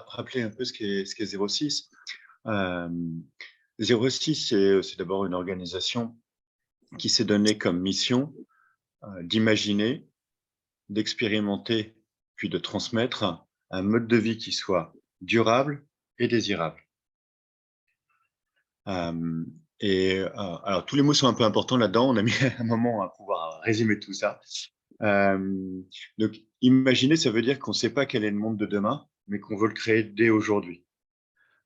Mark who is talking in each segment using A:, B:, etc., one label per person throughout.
A: rappeler un peu ce qu'est 06. Euh, 06, c'est d'abord une organisation qui s'est donnée comme mission d'imaginer, d'expérimenter, puis de transmettre un mode de vie qui soit durable et désirable. Euh, alors, tous les mots sont un peu importants là-dedans. On a mis un moment à pouvoir résumer tout ça. Donc, imaginer, ça veut dire qu'on ne sait pas quel est le monde de demain, mais qu'on veut le créer dès aujourd'hui.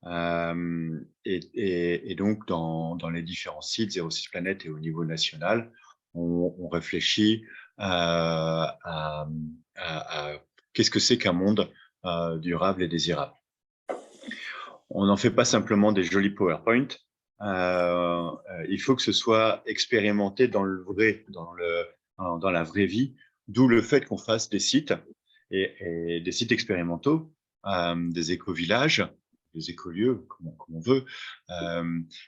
A: Et donc, dans les différents sites, 06 Planète et au niveau national, on réfléchit à qu'est-ce que c'est qu'un monde durable et désirable. On n'en fait pas simplement des jolis PowerPoint. Il faut que ce soit expérimenté dans le vrai, dans la vraie vie, d'où le fait qu'on fasse des sites et des sites expérimentaux, des éco-villages, des écolieux, comme on veut.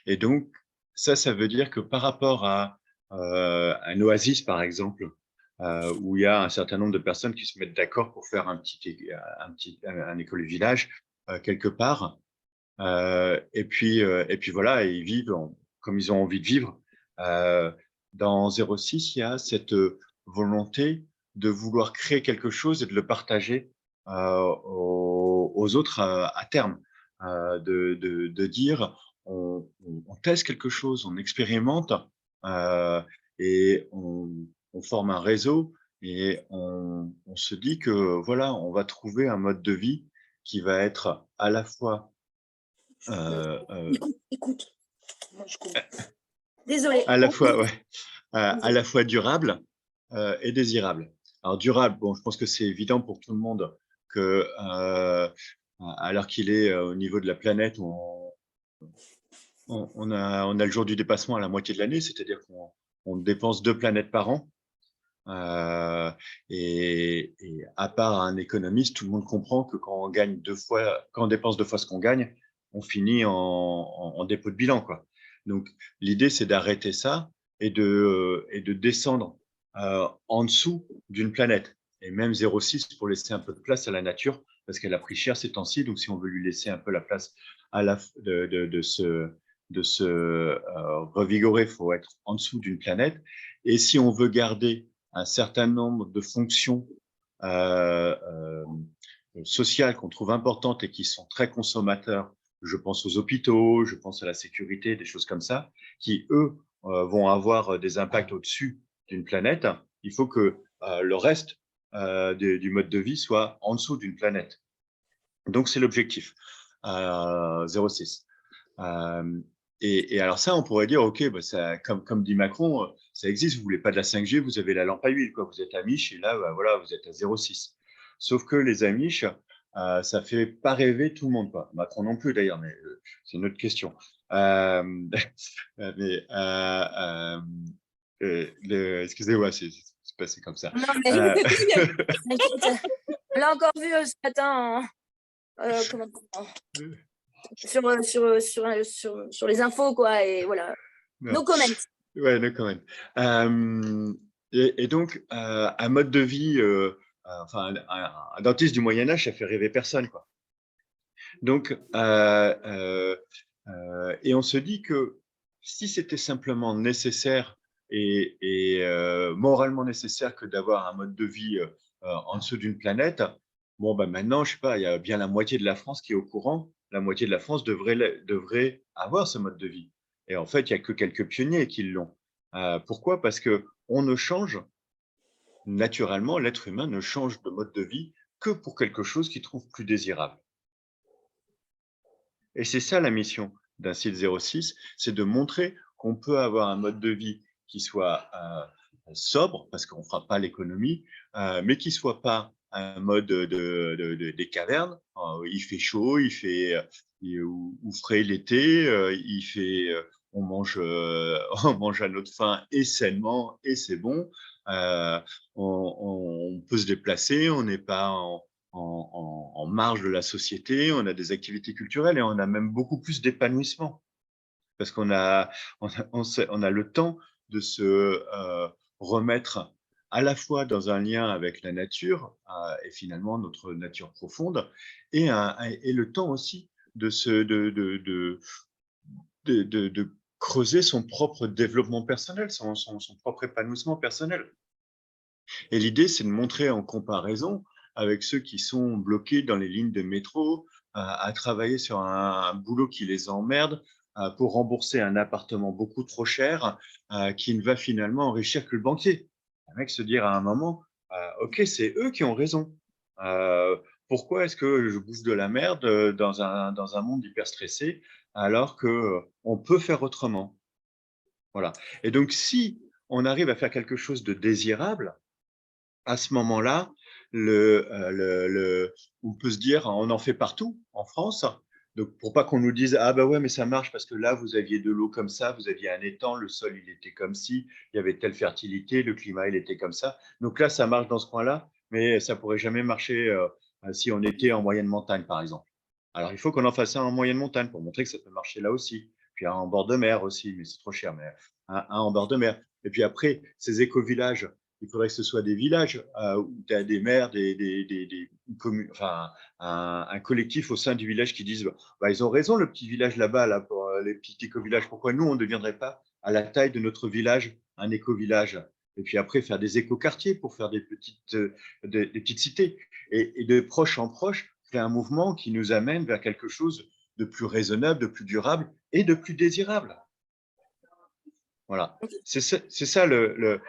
A: Et donc, ça veut dire que par rapport à un oasis, par exemple, où il y a un certain nombre de personnes qui se mettent d'accord pour faire un école-village quelque part, et puis voilà, et ils vivent comme ils ont envie de vivre. Dans 06, il y a cette volonté de vouloir créer quelque chose et de le partager aux autres à terme, de dire on teste quelque chose, on expérimente et on forme un réseau et on se dit que voilà, on va trouver un mode de vie qui va être à la fois
B: Écoute. Moi, je comprends. Désolée.
A: à la fois, ouais, à la fois durable et désirable. Alors durable, bon, je pense que c'est évident pour tout le monde que à l'heure qu'il est au niveau de la planète, on a le jour du dépassement à la moitié de l'année, c'est-à-dire qu'on dépense 2 planètes par an. Et à part un économiste, tout le monde comprend que quand on dépense 2 fois ce qu'on gagne, on finit en dépôt de bilan, quoi. Donc, l'idée, c'est d'arrêter ça et de descendre en dessous d'une planète. Et même 0,6 pour laisser un peu de place à la nature, parce qu'elle a pris cher ces temps-ci. Donc, si on veut lui laisser un peu la place de se revigorer, il faut être en dessous d'une planète. Et si on veut garder un certain nombre de fonctions euh, euh, sociales qu'on trouve importantes et qui sont très consommateurs, je pense aux hôpitaux, je pense à la sécurité, des choses comme ça, qui, eux, vont avoir des impacts au-dessus d'une planète. Il faut que le reste du mode de vie soit en dessous d'une planète. Donc, c'est l'objectif, 0,6. Et alors ça, on pourrait dire, OK, bah ça, comme dit Macron, ça existe, vous voulez pas de la 5G, vous avez la lampe à huile, quoi. Vous êtes Amish et là, bah, voilà, vous êtes à 0,6. Sauf que les Amish, ça fait pas rêver tout le monde, quoi. Macron non plus d'ailleurs, mais c'est une autre question. Mais excusez-moi, c'est passé comme ça.
B: Non, mais t'inquiète. On l'a encore vu ce matin comment sur les infos, quoi, et voilà.
A: Non.
B: No comment.
A: Ouais, no comment. Et donc, un mode de vie, enfin, un dentiste du Moyen-Âge, ça fait rêver personne, quoi. Donc, et on se dit que si c'était simplement nécessaire et moralement nécessaire que d'avoir un mode de vie en dessous d'une planète, bon, ben maintenant, je sais pas, il y a bien la moitié de la France qui est au courant, la moitié de la France devrait avoir ce mode de vie. Et en fait, il y a que quelques pionniers qui l'ont. Pourquoi? Parce que on ne change, naturellement, l'être humain ne change de mode de vie que pour quelque chose qu'il trouve plus désirable. Et c'est ça la mission d'un site 06, c'est de montrer qu'on peut avoir un mode de vie qui soit sobre, parce qu'on ne fera pas l'économie, mais qui ne soit pas un mode des cavernes. Il fait chaud, ou frais l'été, on mange à notre faim et sainement, et c'est bon. On peut se déplacer, on n'est pas en marge de la société, on a des activités culturelles et on a même beaucoup plus d'épanouissement parce qu'on a le temps de se remettre à la fois dans un lien avec la nature et finalement notre nature profonde, et le temps aussi de, se, de creuser son propre développement personnel, son propre épanouissement personnel. Et l'idée, c'est de montrer en comparaison avec ceux qui sont bloqués dans les lignes de métro, à travailler sur un boulot qui les emmerde, pour rembourser un appartement beaucoup trop cher, qui ne va finalement enrichir que le banquier. Le mec se dire à un moment, ok, c'est eux qui ont raison. Euh, Pourquoi est-ce que je bouffe de la merde dans un monde hyper stressé alors que on peut faire autrement? Voilà. Et donc, si on arrive à faire quelque chose de désirable, à ce moment-là, on peut se dire, on en fait partout en France. Donc, pour pas qu'on nous dise, ah bah ouais, mais ça marche parce que là, vous aviez de l'eau comme ça, vous aviez un étang, le sol, il était comme ci, il y avait telle fertilité, le climat, il était comme ça. Donc là, ça marche dans ce coin-là, mais ça pourrait jamais marcher si on était en moyenne montagne, par exemple. Alors, il faut qu'on en fasse un en moyenne montagne pour montrer que ça peut marcher là aussi. Puis un en bord de mer aussi, mais c'est trop cher, mais un en bord de mer. Et puis après, ces éco-villages, il faudrait que ce soit des villages où tu as des maires, des enfin, un collectif au sein du village qui disent bah, ils ont raison, le petit village là-bas, là, pour les petits éco-villages. Pourquoi nous, on ne deviendrait pas à la taille de notre village un éco-village? Et puis après, faire des éco-quartiers pour faire des petites cités. Et de proche en proche, faire un mouvement qui nous amène vers quelque chose de plus raisonnable, de plus durable et de plus désirable. Voilà.
B: Ok.
A: C'est ça le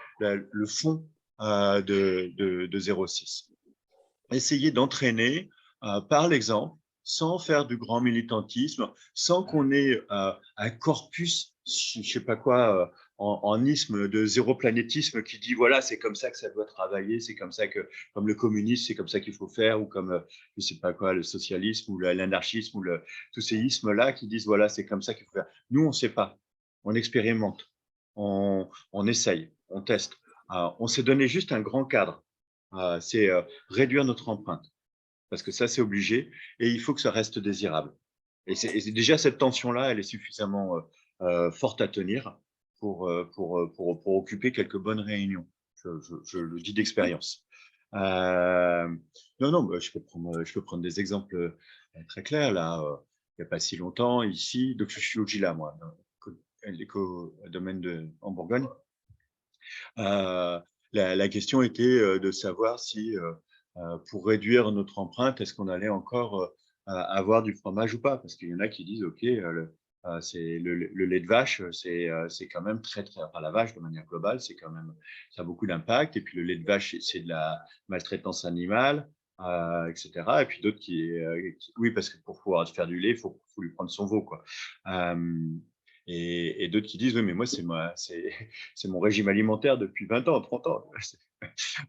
A: fond de 06. Essayer d'entraîner par l'exemple, sans faire du grand militantisme, sans qu'on ait un corpus, je ne sais pas quoi, en isme de zéro planétisme qui dit voilà, c'est comme ça que ça doit travailler, c'est comme ça que, comme le communisme, c'est comme ça qu'il faut faire, ou comme, je ne sais pas quoi, le socialisme ou l'anarchisme, ou tous ces ismes-là qui disent voilà, c'est comme ça qu'il faut faire. Nous, on ne sait pas. On expérimente, on essaye, on teste. On s'est donné juste un grand cadre. C'est réduire notre empreinte, parce que ça, c'est obligé, et il faut que ça reste désirable. Et déjà, cette tension-là, elle est suffisamment forte à tenir pour occuper quelques bonnes réunions. Je le dis d'expérience. Non, non, bah, je peux prendre des exemples très clairs. Là, il n'y a pas si longtemps, ici, donc je suis au GILA, moi, dans l'éco-domaine en Bourgogne. Euh, la question était de savoir si, pour réduire notre empreinte, est-ce qu'on allait encore avoir du fromage ou pas? Parce qu'il y en a qui disent, OK, c'est le lait de vache, c'est quand même très, enfin la vache de manière globale, c'est quand même, ça a beaucoup d'impact. Et puis le lait de vache, c'est de la maltraitance animale, etc. Et puis d'autres oui, parce que pour pouvoir faire du lait, il faut lui prendre son veau, quoi. Et d'autres qui disent, oui, mais moi, c'est mon régime alimentaire depuis 20 ans, 30 ans.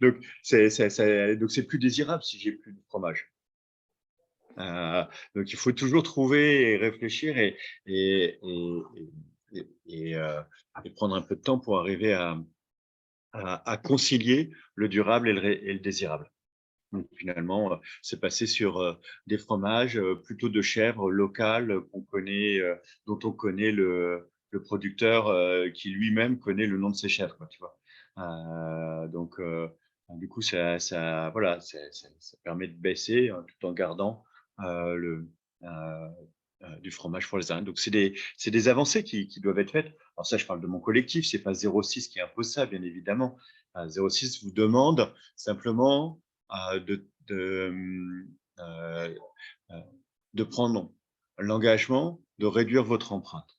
A: Donc, c'est plus désirable si j'ai plus de fromage. Donc, il faut toujours trouver et réfléchir et, et prendre un peu de temps pour arriver à concilier le durable et le désirable. Donc, finalement, c'est passé sur des fromages plutôt de chèvre locales qu'on connaît, dont on connaît le producteur qui lui-même connaît le nom de ses chèvres, quoi, tu vois. Donc, du coup, voilà, ça permet de baisser tout en gardant euh, le, euh, du fromage pour les Ariens. Donc, c'est des avancées qui doivent être faites. Alors ça, je parle de mon collectif, c'est pas 06 qui impose ça, bien évidemment. 06 vous demande simplement de, euh, euh, de prendre l'engagement de réduire votre empreinte.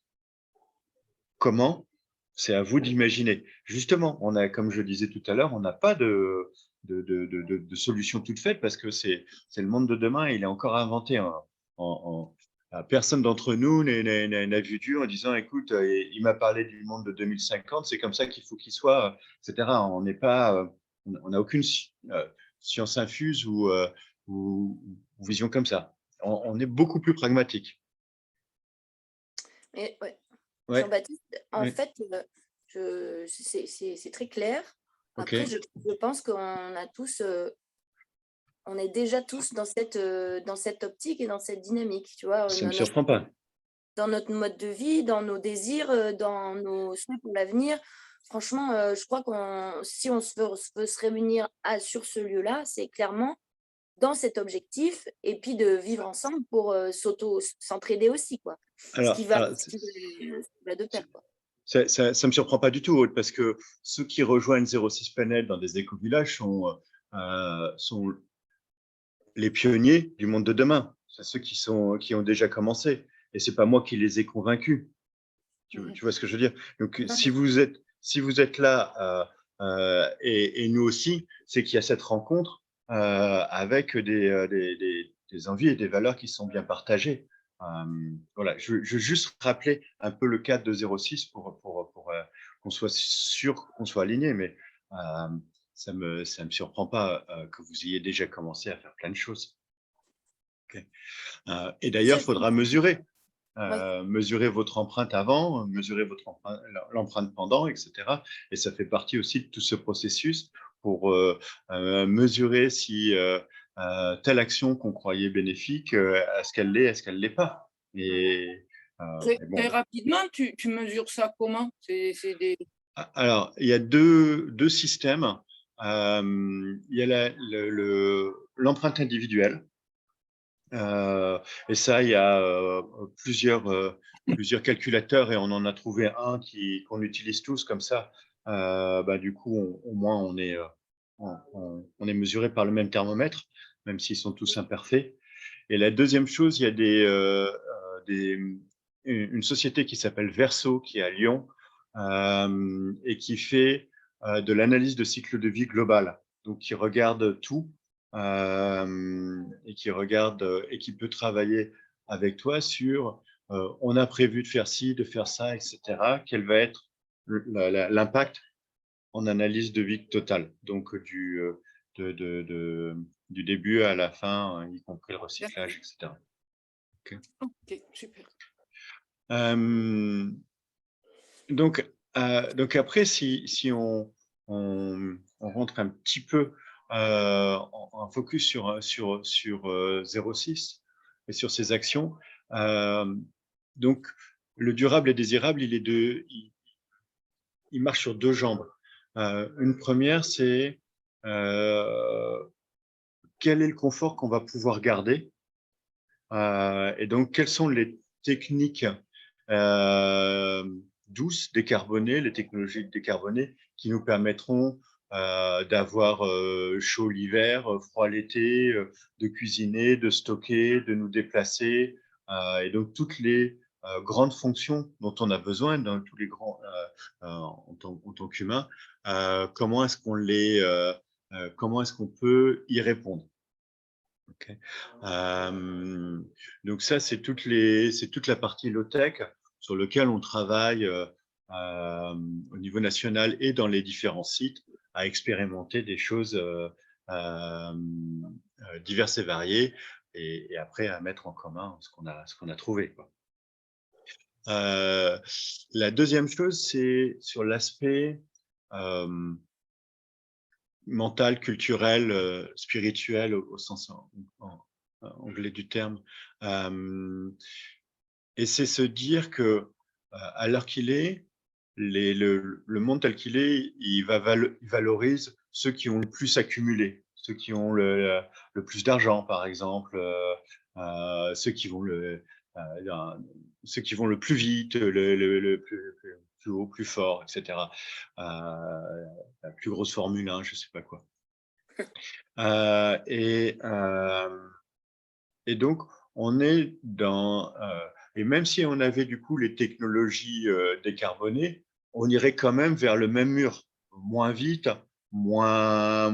A: Comment? C'est à vous d'imaginer. Justement, comme je disais tout à l'heure, on n'a pas de solution toute faite parce que c'est le monde de demain et il est encore inventé. Personne d'entre nous n'a vu Dieu en disant, écoute, il m'a parlé du monde de 2050, c'est comme ça qu'il faut qu'il soit, etc. On n'est pas, on n'a aucune science infuse ou vision comme ça. On est beaucoup plus pragmatique.
B: Mais ouais,
A: Ouais,
B: Jean-Baptiste, en
A: ouais,
B: fait, c'est très clair.
A: ok.
B: Après, je pense qu'on a tous, on est déjà tous dans cette optique et dans cette dynamique, tu vois,
A: Ça me surprend pas.
B: dans notre mode de vie, dans nos désirs, dans nos souhaits pour l'avenir. franchement, je crois si on veut se réunir sur ce lieu-là, c'est clairement dans cet objectif et puis de vivre ensemble pour, s'entraider aussi, quoi. Ce qui
A: Alors,
B: va
A: alors
B: ce qui va ce qui va de pair, quoi.
A: ça me surprend pas du tout, Aude, parce que ceux qui rejoignent 06 Planète dans des éco-villages sont les pionniers du monde de demain. C'est ceux qui ont déjà commencé. Et c'est pas moi qui les ai convaincus.
B: Mmh.
A: Tu vois ce que je veux dire? Donc,
B: Non,
A: si vous êtes là, et nous aussi, c'est qu'il y a cette rencontre avec des envies et des valeurs qui sont bien partagées. Voilà, je veux juste rappeler un peu le cadre de 06 pour qu'on soit sûr qu'on soit aligné, mais euh, ça me surprend pas que vous ayez déjà commencé à faire plein de choses. Okay. Et d'ailleurs, il
B: c'est
A: faudra mesurer.
B: oui.
A: Mesurer votre empreinte avant, mesurer l'empreinte pendant, etc. Et ça fait partie aussi de tout ce processus pour mesurer si telle action qu'on croyait bénéfique, est-ce qu'elle l'est pas.
B: Mmh.
A: Et
C: Très
A: bon,
C: rapidement, tu mesures ça comment? C'est des
A: alors il y a deux systèmes. Il y a l'empreinte individuelle. Et ça, il y a plusieurs calculateurs et on en a trouvé un qu'on utilise tous comme ça. Du coup, au moins, on est mesuré par le même thermomètre, même s'ils sont tous imparfaits. Et la deuxième chose, il y a des, une société qui s'appelle Verso, qui est à Lyon, et qui fait de l'analyse de cycle de vie global. Donc, qui regarde tout et qui peut travailler avec toi sur on a prévu de faire ci, de faire ça, etc. Quel va être l'impact en analyse de vie totale, donc du début à la fin, y compris le
C: d'accord.
A: recyclage, etc. Okay.
C: OK, super.
A: Euh, donc après, si on rentre un petit peu en focus sur 06 et sur ses actions, donc le durable et désirable, il marche sur deux jambes. Une première, c'est quel est le confort qu'on va pouvoir garder et donc quelles sont les techniques euh, douces, décarbonées, les technologies décarbonées qui nous permettront d'avoir chaud l'hiver, froid l'été, de cuisiner, de stocker, de nous déplacer. Et donc toutes les grandes fonctions dont on a besoin dans tous les grands en tant qu'humain, comment est-ce qu'on peut y répondre? Okay. Donc ça, c'est toute la partie low-tech sur lequel on travaille au niveau national et dans les différents sites à expérimenter des choses diverses et variées et après à mettre en commun ce qu'on a trouvé, quoi. La deuxième chose, c'est sur l'aspect mental, culturel, spirituel au sens anglais du terme. Et c'est se dire que à l'heure qu'il est, le monde tel qu'il est, il valorise ceux qui ont le plus accumulé, ceux qui ont le plus d'argent, par exemple, ceux qui vont ceux qui vont le plus vite, plus haut, plus fort, etc. La plus grosse Formule 1, je sais pas quoi. Euh, et, euh, et donc, on est et même si on avait du coup les technologies décarbonées, on irait quand même vers le même mur, moins vite, moins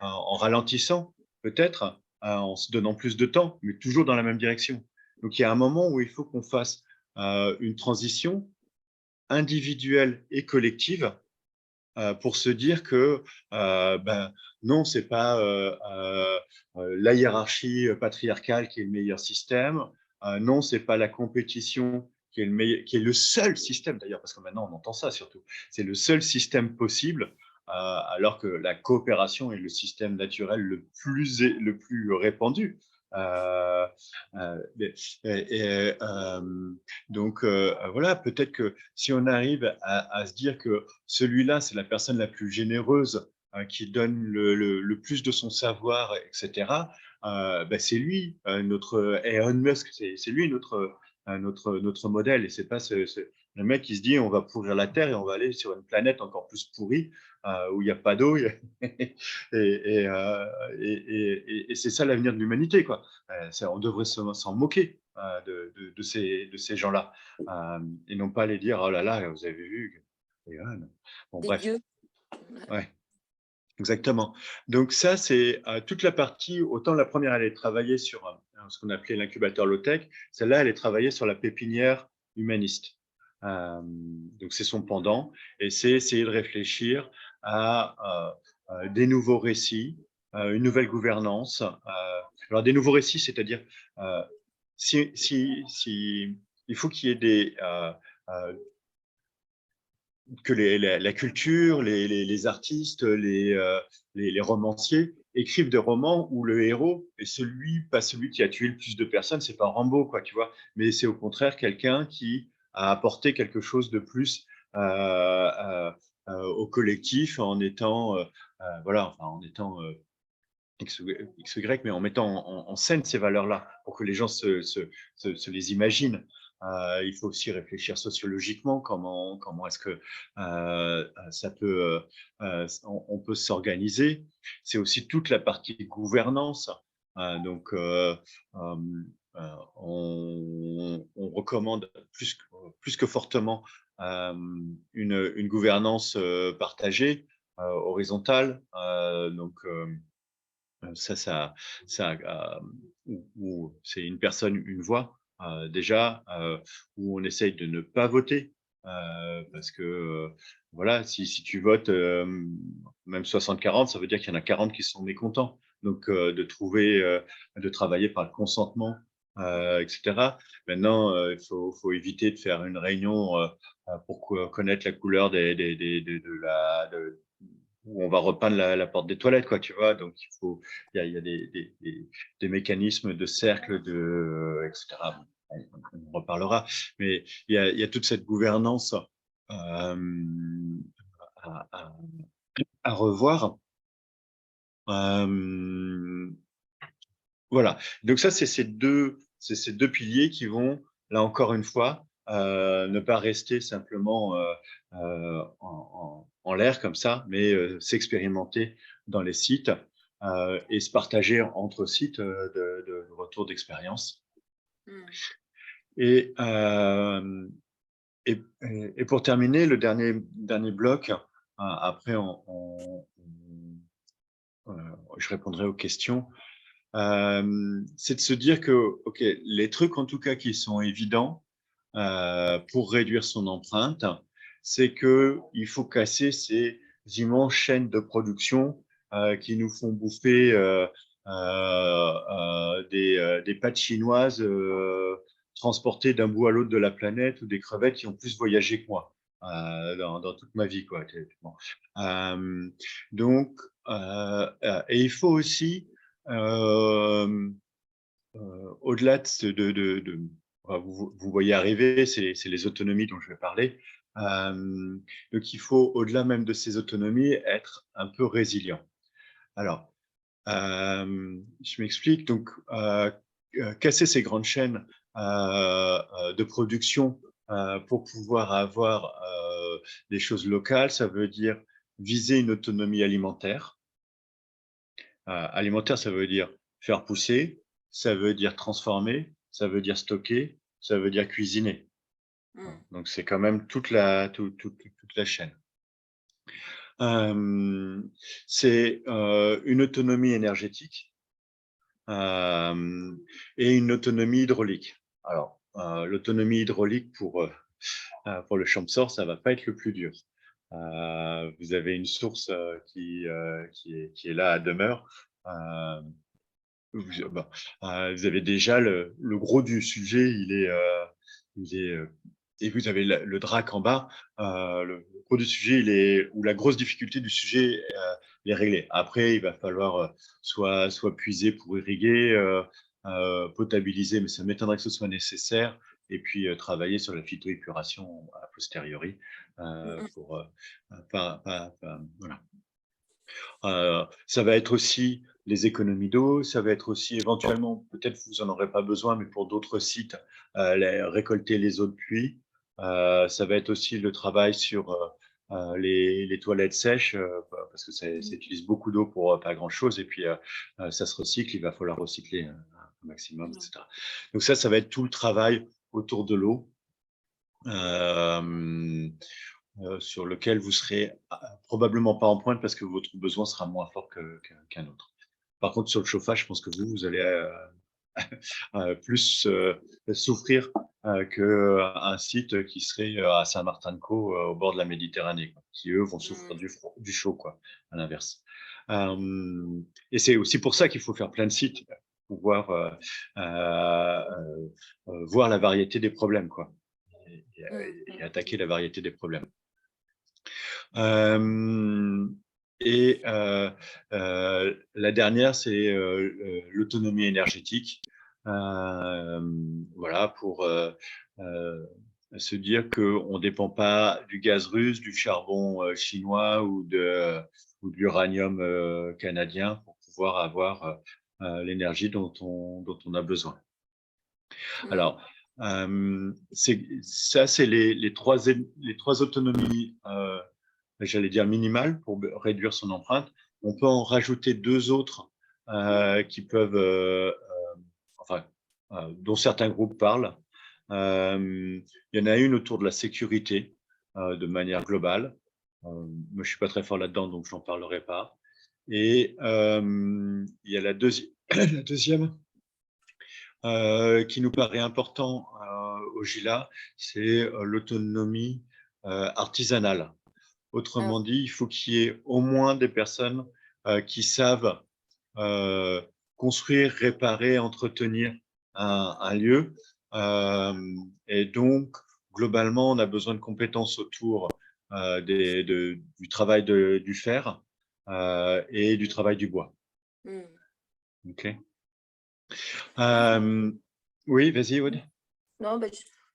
A: en ralentissant peut-être, en se donnant plus de temps, mais toujours dans la même direction. Donc, il y a un moment où il faut qu'on fasse une transition individuelle et collective pour se dire que non, c'est pas la hiérarchie patriarcale qui est le meilleur système. Non, c'est pas la compétition qui est le seul système d'ailleurs, parce que maintenant on entend ça surtout. C'est le seul système possible, alors que la coopération est le système naturel le plus répandu. Donc voilà, peut-être que si on arrive à se dire que celui-là, c'est la personne la plus généreuse, qui donne le plus de son savoir, etc., c'est lui, notre Elon Musk, c'est lui notre modèle. Et c'est pas le mec qui se dit on va pourrir la Terre et on va aller sur une planète encore plus pourrie, où il n'y a pas d'eau. Et c'est ça l'avenir de l'humanité, quoi. On devrait s'en moquer, de ces gens-là, et non pas les dire oh là là, vous avez vu. Bon,
B: Des
A: bref,
B: dieux.
A: ouais. Exactement. Donc ça, c'est toute la partie, autant la première, elle est travaillée sur ce qu'on appelait l'incubateur low-tech, celle-là, elle est travaillée sur la pépinière humaniste. Donc c'est son pendant, et c'est essayer de réfléchir à des nouveaux récits, une nouvelle gouvernance. Alors des nouveaux récits, c'est-à-dire si, il faut qu'il y ait que la culture, les artistes, les romanciers écrivent des romans où le héros est pas celui qui a tué le plus de personnes, c'est pas Rambo, quoi, tu vois, mais c'est au contraire quelqu'un qui a apporté quelque chose de plus au collectif en étant, voilà, enfin, en étant X, Y, mais en mettant en scène ces valeurs-là pour que les gens se les imaginent. Il faut aussi réfléchir sociologiquement, comment est-ce que ça peut, on peut s'organiser. C'est aussi toute la partie gouvernance. Donc, on recommande plus que fortement une gouvernance partagée, horizontale. Donc, où c'est une personne, une voix, déjà, où on essaye de ne pas voter, parce que, voilà, si tu votes, même 60-40, ça veut dire qu'il y en a 40 qui sont mécontents. Donc, de travailler par le consentement, etc. Maintenant, il faut éviter de faire une réunion pour connaître la couleur où on va repeindre la porte des toilettes, quoi, tu vois. Donc, il y a des mécanismes de cercle, etc. On reparlera. Mais il y a toute cette gouvernance à, à, à revoir. Voilà. Donc ça, c'est ces deux piliers qui vont, là encore une fois, ne pas rester simplement en l'air comme ça, mais s'expérimenter dans les sites et se partager entre sites de retour d'expérience.
B: Mm.
A: Et, et pour terminer, le dernier bloc, après je répondrai aux questions. C'est de se dire que, OK, les trucs en tout cas qui sont évidents pour réduire son empreinte, c'est qu'il faut casser ces immenses chaînes de production qui nous font bouffer des pâtes chinoises transportées d'un bout à l'autre de la planète, ou des crevettes qui ont plus voyagé que moi dans toute ma vie, quoi. Bon. Donc, et il faut aussi au-delà vous voyez arriver, c'est les autonomies dont je vais parler. Donc, il faut, au-delà même de ces autonomies, être un peu résilient. Alors, je m'explique. Donc, casser ces grandes chaînes de production pour pouvoir avoir des choses locales, ça veut dire viser une autonomie alimentaire. Alimentaire, ça veut dire faire pousser, ça veut dire transformer, ça veut dire stocker, ça veut dire cuisiner.
B: Mm.
A: Donc, c'est quand même toute la chaîne. C'est une autonomie énergétique et une autonomie hydraulique. Alors, l'autonomie hydraulique pour le Champsor, ça va pas être le plus dur. Vous avez une source qui est là à demeure. Vous avez déjà le gros du sujet, il est et vous avez le drac en bas. Le gros du sujet, ou la grosse difficulté du sujet, il est réglé. Après, il va falloir soit puiser pour irriguer, potabiliser, mais ça m'étonnerait que ce soit nécessaire. Et puis travailler sur la phytoépuration a posteriori pour voilà. Ça va être aussi les économies d'eau, ça va être aussi éventuellement, peut-être vous en aurez pas besoin, mais pour d'autres sites, récolter les eaux de pluie. Ça va être aussi le travail sur les toilettes sèches, parce que ça utilise beaucoup d'eau pour pas grand-chose, et puis ça se recycle, il va falloir recycler un maximum, etc. Donc ça va être tout le travail autour de l'eau. Sur lequel vous serez probablement pas en pointe parce que votre besoin sera moins fort qu'un autre. Par contre, sur le chauffage, je pense que vous allez plus souffrir qu'un site qui serait à Saint-Martin-de-Caux, au bord de la Méditerranée, quoi, qui eux vont souffrir du chaud, quoi, à l'inverse. Et c'est aussi pour ça qu'il faut faire plein de sites pour pouvoir voir la variété des problèmes, quoi, et attaquer la variété des problèmes. La dernière, c'est l'autonomie énergétique. Voilà, pour se dire qu'on ne dépend pas du gaz russe, du charbon chinois ou de l'uranium canadien pour pouvoir avoir l'énergie dont on a besoin. Alors, ça, c'est les trois autonomies, j'allais dire minimales, pour réduire son empreinte. On peut en rajouter deux autres qui peuvent, dont certains groupes parlent. Il y en a une autour de la sécurité de manière globale. Moi, je ne suis pas très fort là-dedans, donc je n'en parlerai pas. Et il y a la deuxième qui nous paraît important au GILA, c'est l'autonomie artisanale. Autrement dit, il faut qu'il y ait au moins des personnes qui savent construire, réparer, entretenir un lieu. Et donc, globalement, on a besoin de compétences autour du travail du fer et du travail du bois. OK. Oui, vas-y, Aude.
B: Non,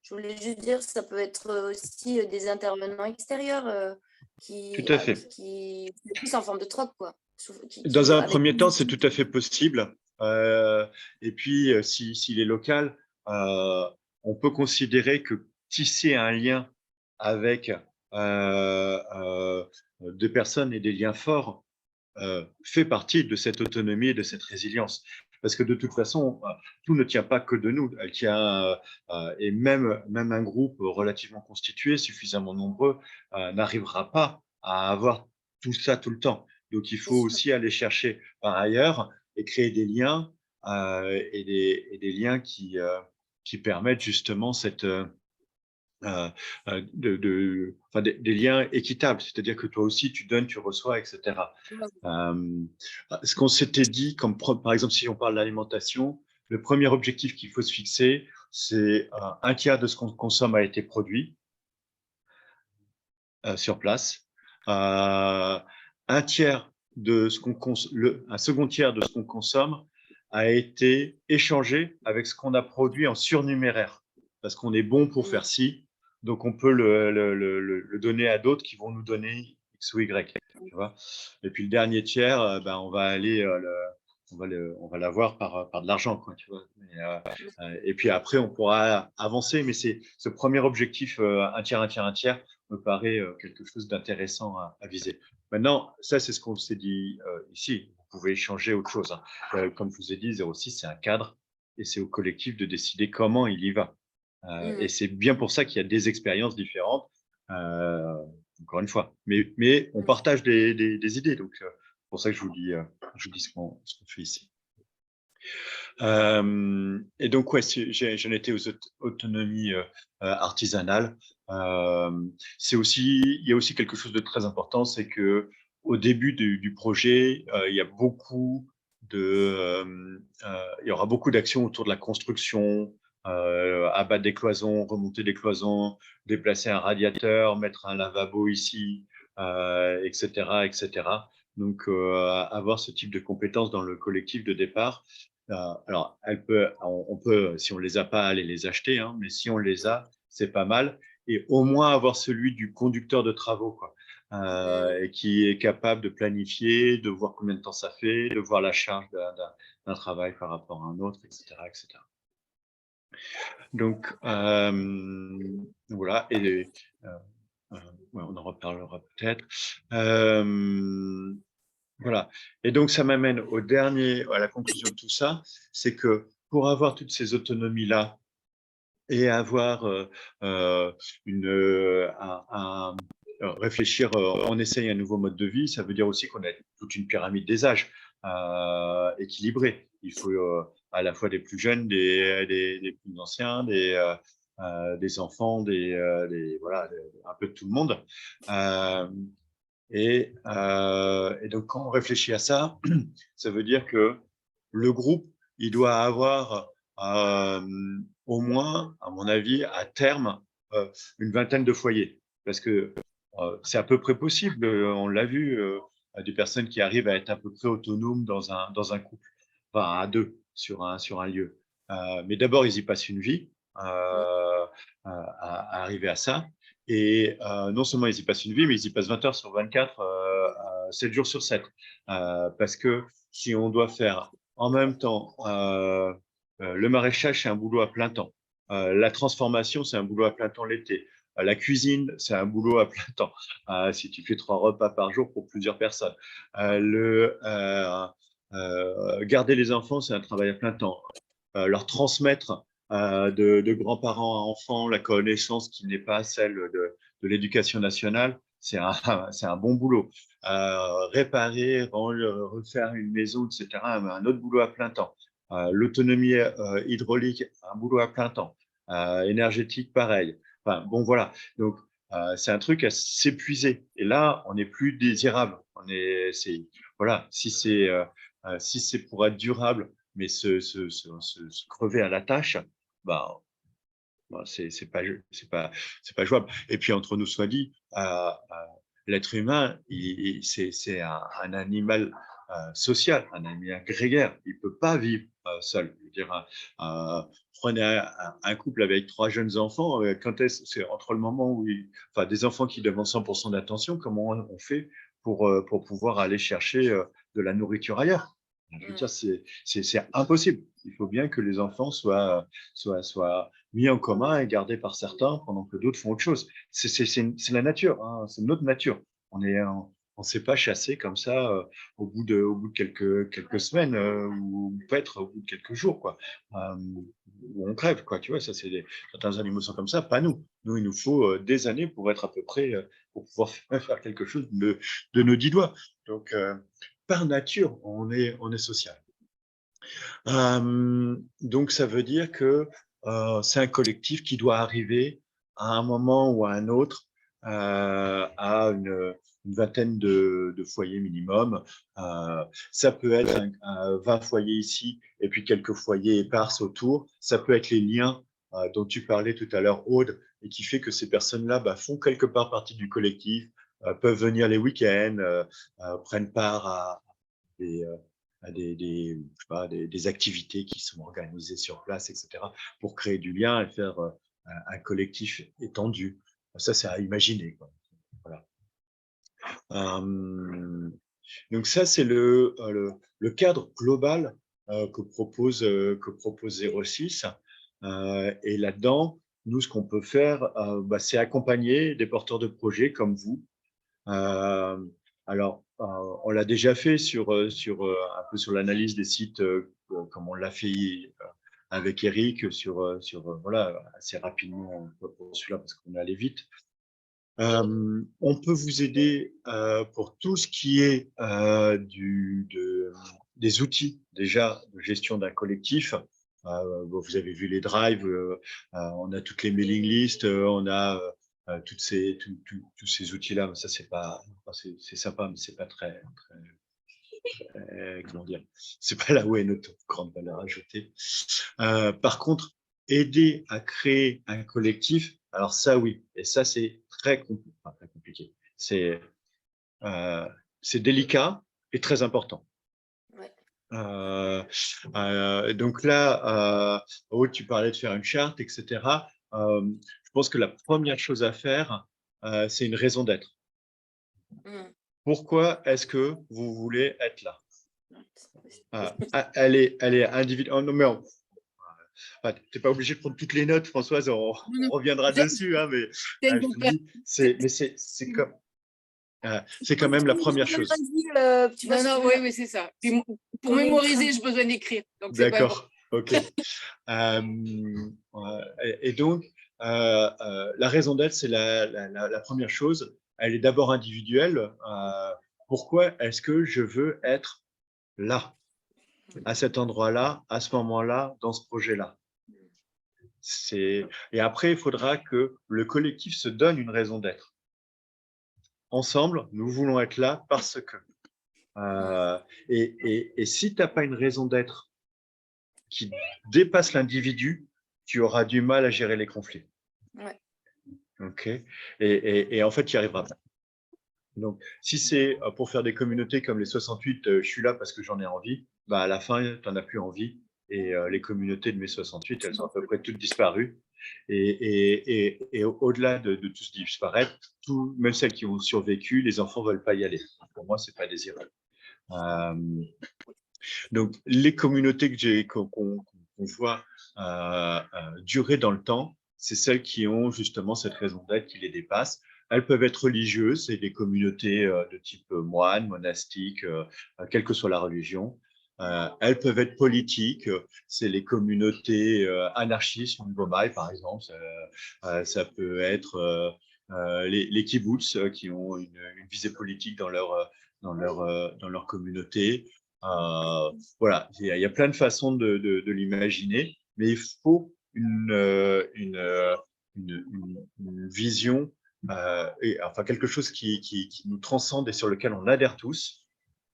B: je voulais juste dire que ça peut être aussi des intervenants extérieurs qui
A: Tout à fait.
B: qui plus en forme de troc, quoi.
A: Dans un premier temps, c'est tout à fait possible. Et puis, s'il est local, on peut considérer que tisser un lien avec deux personnes et des liens forts fait partie de cette autonomie et de cette résilience. Parce que de toute façon, tout ne tient pas que de nous. Elle tient, et même un groupe relativement constitué, suffisamment nombreux, n'arrivera pas à avoir tout ça tout le temps. Donc, il faut aussi aller chercher par ailleurs et créer des liens et des liens qui permettent justement cette des liens équitables, c'est-à-dire que toi aussi tu donnes, tu reçois, etc. Ce qu'on s'était dit, comme par exemple si on parle d'alimentation, le premier objectif qu'il faut se fixer, c'est un tiers de ce qu'on consomme a été produit sur place, un tiers de ce qu'on un second tiers de ce qu'on consomme a été échangé avec ce qu'on a produit en surnuméraire, parce qu'on est bon pour faire ci, donc on peut le donner à d'autres qui vont nous donner X ou Y. Tu vois. Et puis le dernier tiers, on va aller on va l'avoir par de l'argent, quoi, tu vois. Et puis après, on pourra avancer, mais c'est ce premier objectif, un tiers, un tiers, un tiers, me paraît quelque chose d'intéressant à viser. Maintenant, ça, c'est ce qu'on s'est dit ici. Vous pouvez échanger autre chose. Hein. Comme je vous ai dit, 06, c'est un cadre et c'est au collectif de décider comment il y va. Et c'est bien pour ça qu'il y a des expériences différentes, encore une fois. Mais on partage des idées, donc c'est pour ça que je vous dis ce qu'on fait ici. Et donc, ouais, j'en étais aux autonomies artisanales. Il y a aussi quelque chose de très important, c'est que au début du projet, il y a il y aura beaucoup d'actions autour de la construction, abattre des cloisons, remonter des cloisons, déplacer un radiateur, mettre un lavabo ici, etc., etc. Donc, avoir ce type de compétences dans le collectif de départ, alors, on peut, si on les a pas, aller les acheter, hein, mais si on les a, c'est pas mal. Et au moins avoir celui du conducteur de travaux, quoi, et qui est capable de planifier, de voir combien de temps ça fait, de voir la charge d'un travail par rapport à un autre, etc., etc. Donc, voilà. Et ouais, on en reparlera peut-être. Voilà. Et donc, ça m'amène à la conclusion de tout ça, c'est que pour avoir toutes ces autonomies-là et avoir réfléchir, on essaye un nouveau mode de vie, ça veut dire aussi qu'on a toute une pyramide des âges équilibrée. Il faut à la fois des plus jeunes, des plus anciens, des enfants, voilà, un peu de tout le monde. Et donc, quand on réfléchit à ça, ça veut dire que le groupe, il doit avoir au moins, à mon avis, à terme, une vingtaine de foyers. Parce que c'est à peu près possible, on l'a vu, des personnes qui arrivent à être à peu près autonomes dans un couple, enfin à deux sur un lieu. Mais d'abord, ils y passent une vie à arriver à ça. Et non seulement ils y passent une vie, mais ils y passent 20 heures sur 24, 7 jours sur 7. Parce que si on doit faire en même temps, le maraîchage, c'est un boulot à plein temps. La transformation, c'est un boulot à plein temps l'été. La cuisine, c'est un boulot à plein temps. Si tu fais 3 repas par jour pour plusieurs personnes. Garder les enfants, c'est un travail à plein temps. Leur transmettre de grands-parents à enfants la connaissance qui n'est pas celle de l'éducation nationale, c'est un bon boulot. Réparer, refaire une maison, etc., un autre boulot à plein temps. L'autonomie hydraulique, un boulot à plein temps. Énergétique, pareil. Enfin, bon, voilà. Donc, c'est un truc à s'épuiser. Et là, on n'est plus désirable. Voilà, si c'est pour être durable, mais se crever à la tâche, bah, c'est pas jouable. Et puis entre nous soit dit, l'être humain, c'est un animal social, un animal grégaire. Il peut pas vivre seul. Je veux dire, prenez un couple avec 3 jeunes enfants. C'est entre le moment où enfin des enfants qui demandent 100% d'attention, comment on fait pour pouvoir aller chercher de la nourriture ailleurs? Je veux dire, c'est impossible. Il faut bien que les enfants soient mis en commun et gardés par certains pendant que d'autres font autre chose. C'est la nature, hein, c'est notre nature. On s'est pas chassé comme ça au bout de quelques semaines ou peut-être au bout de quelques jours, quoi. Où on crève, quoi. Tu vois, certains animaux sont comme ça, pas nous. Nous, il nous faut des années pour être à peu près, pour pouvoir faire quelque chose de nos 10 doigts. Donc, par nature, on est social. Donc, ça veut dire que c'est un collectif qui doit arriver à un moment ou à un autre à une vingtaine de foyers minimum. Ça peut être 20 foyers ici et puis quelques foyers épars autour. Ça peut être les liens dont tu parlais tout à l'heure, Aude, et qui fait que ces personnes-là font quelque part partie du collectif, peuvent venir les week-ends, prennent part des, je sais pas, des activités qui sont organisées sur place, etc., pour créer du lien et faire un collectif étendu. Ça, c'est à imaginer, quoi. Voilà. Donc ça, c'est le cadre global que propose 06. Et là-dedans, nous, ce qu'on peut faire, c'est accompagner des porteurs de projets comme vous. Alors, on l'a déjà fait un peu sur l'analyse des sites, comme on l'a fait avec Eric voilà, assez rapidement pour celui-là parce qu'on est allé vite. On peut vous aider pour tout ce qui est des outils déjà de gestion d'un collectif. Vous avez vu les drives, on a toutes les mailing lists, on a tous ces outils-là. Ça, c'est sympa, mais c'est pas très comment dire, c'est pas là où est notre grande valeur ajoutée. Par contre, aider à créer un collectif, alors ça oui, et ça c'est très compliqué. C'est délicat et très important.
B: Ouais.
A: Donc là, Aude, tu parlais de faire une charte, etc. Je pense que la première chose à faire, c'est une raison d'être. Pourquoi est-ce que vous voulez être là? Elle est individuelle. Oh, non, mais tu n'es pas obligé de prendre toutes les notes, Françoise, on reviendra dessus, hein, mais je te dis, c'est quand même la première chose.
C: Non, oui, mais c'est ça. Puis, pour mémoriser, j'ai besoin d'écrire.
A: D'accord, ok. Et donc, la raison d'être, c'est la première chose. Elle est d'abord individuelle. Pourquoi est-ce que je veux être là, à cet endroit-là, à ce moment-là, dans ce projet-là? Et après, il faudra que le collectif se donne une raison d'être. Ensemble, nous voulons être là parce que. Et si tu n'as pas une raison d'être qui dépasse l'individu, tu auras du mal à gérer les conflits.
B: Ouais.
A: Ok. Et en fait, tu n'y arriveras pas. Donc, si c'est pour faire des communautés comme les 68, je suis là parce que j'en ai envie, bah à la fin, tu n'en as plus envie. Et les communautés de mes 68, elles sont à peu près toutes disparues. Et au-delà de tous disparaître, même celles qui ont survécu, les enfants ne veulent pas y aller. Pour moi, ce n'est pas désirable. Donc, les communautés qu'on voit durer dans le temps, c'est celles qui ont justement cette raison d'être qui les dépasse. Elles peuvent être religieuses, c'est des communautés de type moine, monastique, quelle que soit la religion. Elles peuvent être politiques, c'est les communautés anarchistes au niveau Maï, par exemple. Ça peut être les kibbutz qui ont une visée politique dans leur communauté. Voilà, il y a plein de façons de l'imaginer, mais il faut une vision, enfin quelque chose qui nous transcende et sur lequel on adhère tous.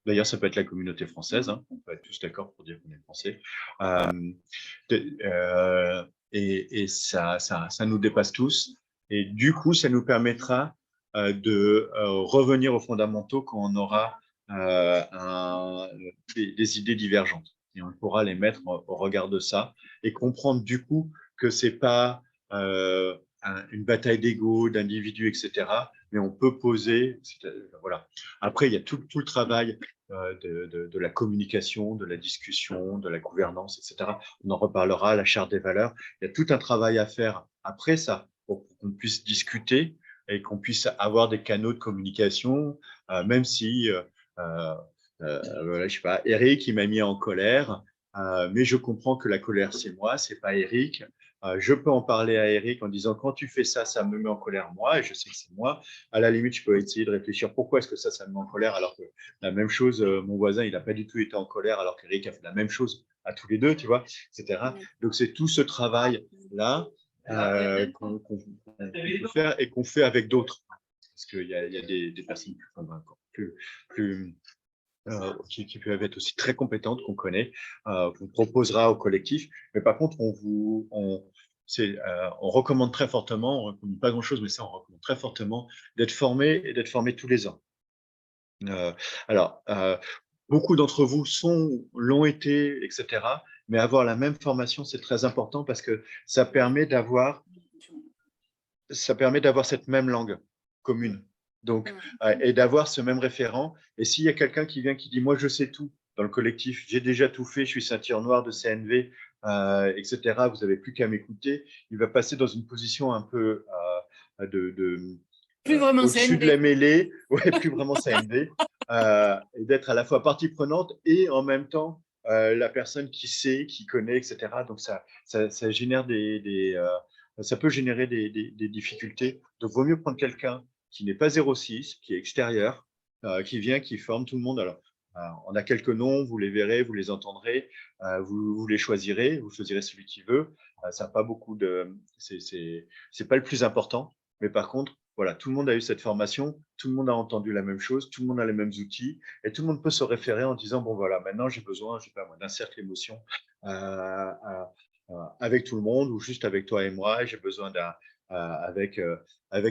A: D'ailleurs, ça peut être la communauté française, hein, on peut être tous d'accord pour dire qu'on est français. Et ça nous dépasse tous. Et du coup, ça nous permettra de revenir aux fondamentaux quand on aura des idées divergentes. Et on pourra les mettre au regard de ça et comprendre du coup que ce n'est pas une bataille d'ego, d'individus, etc. Mais on peut poser. Voilà. Après, il y a tout le travail de la communication, de la discussion, de la gouvernance, etc. On en reparlera, la charte des valeurs. Il y a tout un travail à faire après ça pour qu'on puisse discuter et qu'on puisse avoir des canaux de communication, même si, voilà, je sais pas, Eric, il m'a mis en colère, mais je comprends que la colère, c'est moi, c'est pas Eric. Je peux en parler à Eric en disant quand tu fais ça, ça me met en colère moi, et je sais que c'est moi. À la limite, je peux essayer de réfléchir pourquoi est-ce que ça me met en colère, alors que la même chose, mon voisin, il n'a pas du tout été en colère, alors qu'Eric a fait la même chose à tous les deux, tu vois, etc. Donc, c'est tout ce travail-là qu'on peut faire et qu'on fait avec d'autres. Parce qu'il y a des personnes plus convaincantes, qui peuvent être aussi très compétentes, qu'on connaît, qu'on proposera au collectif. Mais par contre, on recommande très fortement, on ne recommande pas grand-chose, mais ça, on recommande très fortement d'être formé et d'être formé tous les ans. Alors, beaucoup d'entre vous l'ont été, etc. Mais avoir la même formation, c'est très important parce que ça permet d'avoir cette même langue commune. Donc, et d'avoir ce même référent. Et s'il y a quelqu'un qui vient qui dit, moi, je sais tout dans le collectif, j'ai déjà tout fait, je suis ceinture noire de CNV, etc., vous n'avez plus qu'à m'écouter, il va passer dans une position un peu
C: plus vraiment
A: au-dessus
C: CNV.
A: de la mêlée, ouais, plus vraiment CNV, et d'être à la fois partie prenante et en même temps la personne qui sait, qui connaît, etc. Donc, ça génère ça peut générer des difficultés. Donc, vaut mieux prendre quelqu'un qui n'est pas 06, qui est extérieur, qui vient, qui forme tout le monde. Alors, on a quelques noms, vous les verrez, vous les entendrez, vous les choisirez, vous choisirez celui qui veut. Ça n'a pas beaucoup de. C'est pas le plus important, mais par contre, voilà, tout le monde a eu cette formation, tout le monde a entendu la même chose, tout le monde a les mêmes outils, et tout le monde peut se référer en disant bon voilà, maintenant j'ai besoin, je sais pas moi, d'un cercle émotion avec tout le monde ou juste avec toi et moi. J'ai besoin avec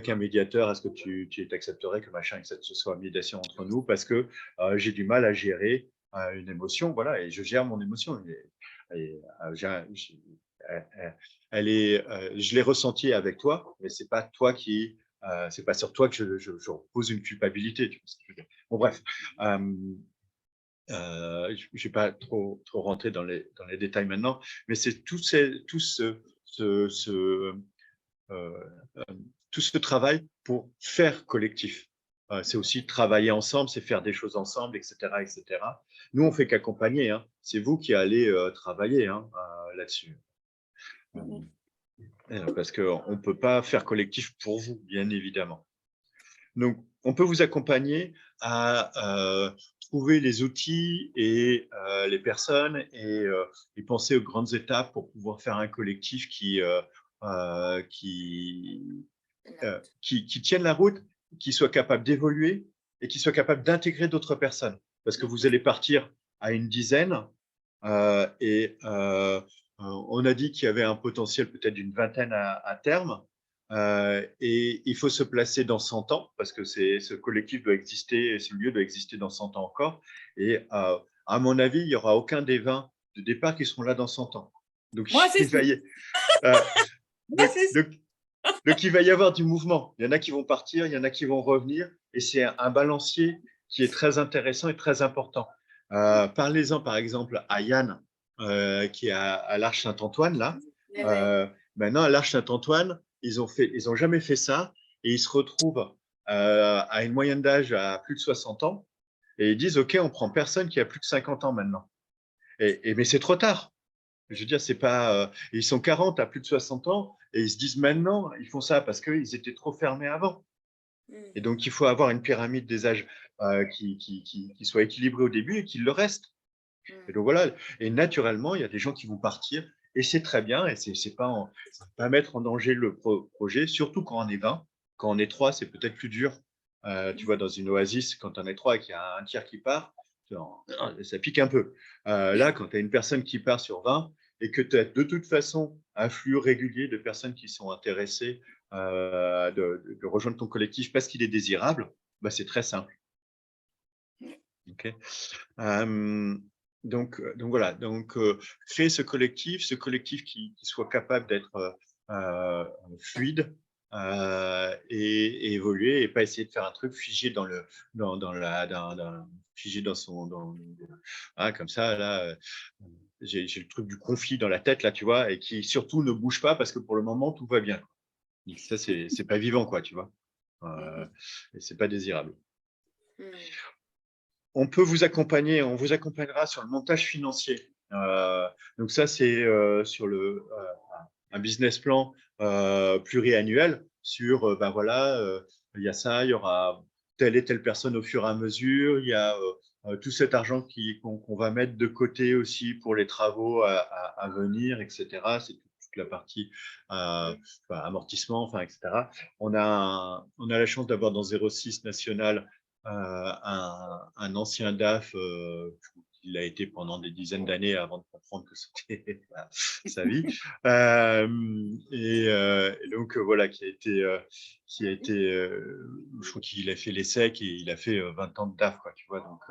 A: un médiateur. Est-ce que tu accepterais que machin, que ce soit une médiation entre nous parce que j'ai du mal à gérer une émotion, voilà, et je gère mon émotion. Je l'ai ressenti avec toi, mais c'est pas toi c'est pas sur toi que je repose une culpabilité. Tu vois ce que je veux dire. Bon, bref, je ne vais pas trop rentrer dans les détails maintenant, mais c'est tout ce travail pour faire collectif. C'est aussi travailler ensemble, c'est faire des choses ensemble, etc., etc. Nous, on fait qu'accompagner. Hein. C'est vous qui allez travailler là-dessus. Parce qu'on ne peut pas faire collectif pour vous, bien évidemment. Donc, on peut vous accompagner à trouver les outils et les personnes et penser aux grandes étapes pour pouvoir faire un collectif qui tienne la route, qui soit capable d'évoluer et qui soit capable d'intégrer d'autres personnes. Parce que vous allez partir à une dizaine et on a dit qu'il y avait un potentiel peut-être d'une vingtaine à terme. Et il faut se placer dans 100 ans parce que ce collectif doit exister, ce lieu doit exister dans 100 ans encore. Et à mon avis, il n'y aura aucun des 20 de départ qui seront là dans 100 ans. Donc,
C: Moi, c'est sûr.
A: Donc, il va y avoir du mouvement. Il y en a qui vont partir, il y en a qui vont revenir. Et c'est un balancier qui est très intéressant et très important. Parlez-en, par exemple, à Yann, qui est à l'Arche Saint-Antoine, là. Maintenant, à l'Arche Saint-Antoine, ils ont jamais fait ça. Et ils se retrouvent à une moyenne d'âge à plus de 60 ans. Et ils disent, OK, on prend personne qui a plus de 50 ans maintenant. Mais c'est trop tard. Je veux dire, c'est pas. Ils sont 40 à plus de 60 ans et ils se disent maintenant, ils font ça parce qu'ils étaient trop fermés avant. Et donc, il faut avoir une pyramide des âges qui soit équilibrée au début et qui le reste. Et donc, voilà. Et naturellement, il y a des gens qui vont partir et c'est très bien. Et c'est pas mettre en danger le projet, surtout quand on est 20. Quand on est 3, c'est peut-être plus dur. Tu vois, dans une oasis, quand on est 3 et qu'il y a un tiers qui part, ça pique un peu. Là, quand tu as une personne qui part sur 20 et que tu as de toute façon un flux régulier de personnes qui sont intéressées de rejoindre ton collectif parce qu'il est désirable, bah, c'est très simple. Okay. Donc voilà, créer ce collectif qui soit capable d'être fluide et évoluer et pas essayer de faire un truc figé figé dans son comme ça là. J'ai le truc du conflit dans la tête là, tu vois, et qui surtout ne bouge pas parce que pour le moment tout va bien. Donc ça c'est pas vivant quoi, tu vois, et c'est pas désirable. On peut vous accompagner, on vous accompagnera sur le montage financier. Donc ça, c'est sur un business plan pluriannuel sur, ben voilà, il y a ça, il y aura telle et telle personne au fur et à mesure, il y a tout cet argent qu'on va mettre de côté aussi pour les travaux à venir, etc. C'est toute la partie amortissement, enfin, etc. On a la chance d'avoir dans 06 National un ancien DAF il a été pendant des dizaines d'années avant de comprendre que c'était sa vie. Et donc, voilà, qui a été je crois qu'il a fait l'ESSEC et il a fait 20 ans de DAF, quoi, tu vois. Donc,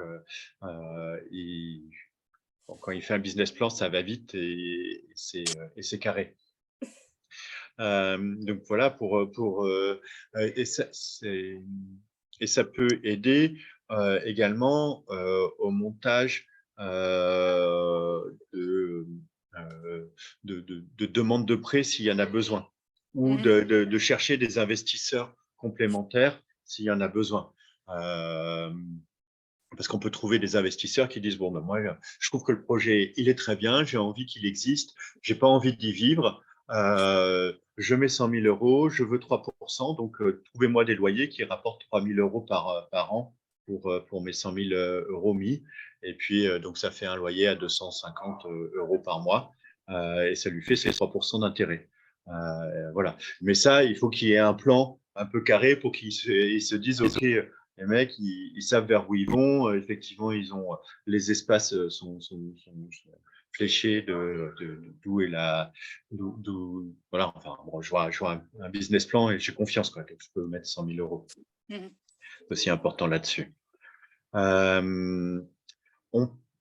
A: quand il fait un business plan, ça va vite et c'est carré. Donc, voilà, et ça peut aider également au montage de demandes de prêt s'il y en a besoin, ou de chercher des investisseurs complémentaires s'il y en a besoin. Parce qu'on peut trouver des investisseurs qui disent, bon, ben moi, je trouve que le projet, il est très bien, j'ai envie qu'il existe, j'ai pas envie d'y vivre, je mets 100 000 euros, je veux 3%, donc trouvez-moi des loyers qui rapportent 3 000 euros par an pour mes 100 000 euros mis. Et puis, donc, ça fait un loyer à 250 euros par mois et ça lui fait ses 3% d'intérêt. Voilà. Mais ça, il faut qu'il y ait un plan un peu carré pour qu'ils se disent, OK, les mecs, ils savent vers où ils vont. Effectivement, les espaces sont fléchés d'où est voilà. Enfin, bon, je vois un business plan et j'ai confiance, quoi. Donc je peux mettre 100 000 euros. C'est aussi important là-dessus. On